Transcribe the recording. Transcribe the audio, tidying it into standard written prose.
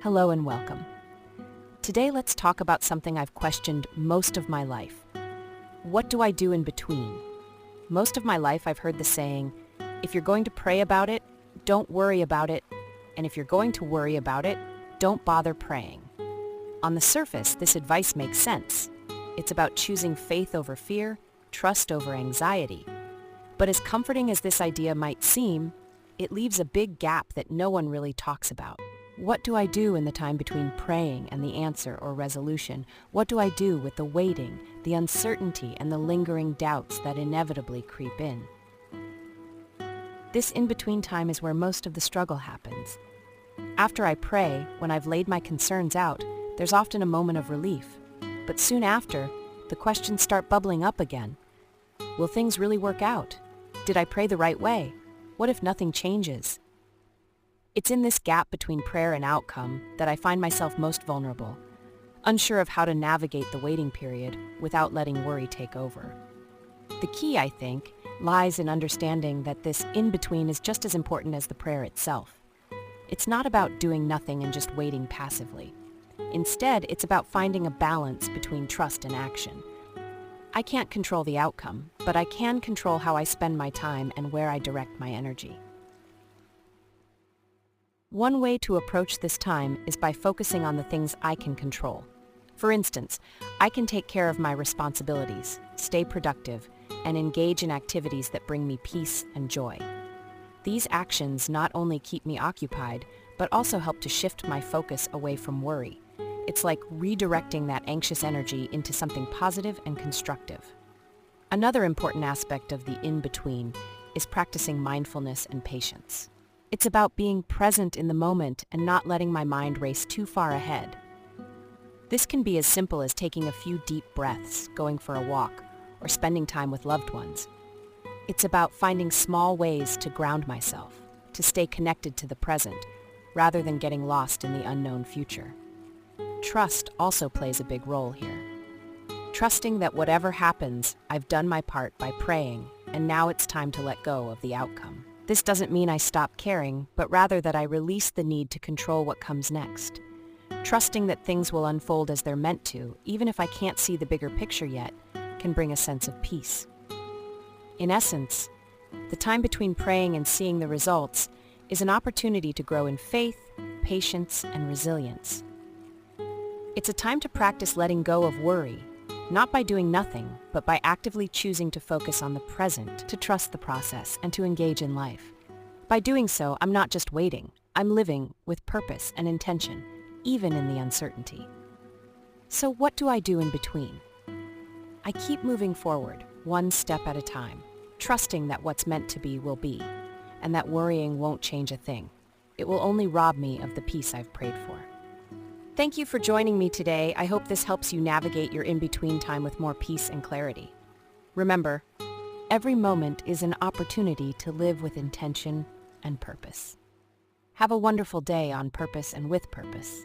Hello and welcome. Today let's talk about something I've questioned most of my life. What do I do in between? Most of my life I've heard the saying, if you're going to pray about it, don't worry about it, and if you're going to worry about it, don't bother praying. On the surface, this advice makes sense. It's about choosing faith over fear, trust over anxiety. But as comforting as this idea might seem, it leaves a big gap that no one really talks about. What do I do in the time between praying and the answer or resolution? What do I do with the waiting, the uncertainty, and the lingering doubts that inevitably creep in? This in-between time is where most of the struggle happens. After I pray, when I've laid my concerns out, there's often a moment of relief. But soon after, the questions start bubbling up again. Will things really work out? Did I pray the right way? What if nothing changes? It's in this gap between prayer and outcome that I find myself most vulnerable, unsure of how to navigate the waiting period without letting worry take over. The key, I think, lies in understanding that this in-between is just as important as the prayer itself. It's not about doing nothing and just waiting passively. Instead, it's about finding a balance between trust and action. I can't control the outcome, but I can control how I spend my time and where I direct my energy. One way to approach this time is by focusing on the things I can control. For instance, I can take care of my responsibilities, stay productive, and engage in activities that bring me peace and joy. These actions not only keep me occupied, but also help to shift my focus away from worry. It's like redirecting that anxious energy into something positive and constructive. Another important aspect of the in-between is practicing mindfulness and patience. It's about being present in the moment and not letting my mind race too far ahead. This can be as simple as taking a few deep breaths, going for a walk, or spending time with loved ones. It's about finding small ways to ground myself, to stay connected to the present, rather than getting lost in the unknown future. Trust also plays a big role here. Trusting that whatever happens, I've done my part by praying, and now it's time to let go of the outcome. This doesn't mean I stop caring, but rather that I release the need to control what comes next. Trusting that things will unfold as they're meant to, even if I can't see the bigger picture yet, can bring a sense of peace. In essence, the time between praying and seeing the results is an opportunity to grow in faith, patience, and resilience. It's a time to practice letting go of worry, not by doing nothing, but by actively choosing to focus on the present, to trust the process, and to engage in life. By doing so, I'm not just waiting, I'm living with purpose and intention, even in the uncertainty. So what do I do in between? I keep moving forward, one step at a time, trusting that what's meant to be will be, and that worrying won't change a thing. It will only rob me of the peace I've prayed for. Thank you for joining me today. I hope this helps you navigate your in-between time with more peace and clarity. Remember, every moment is an opportunity to live with intention and purpose. Have a wonderful day on purpose and with purpose.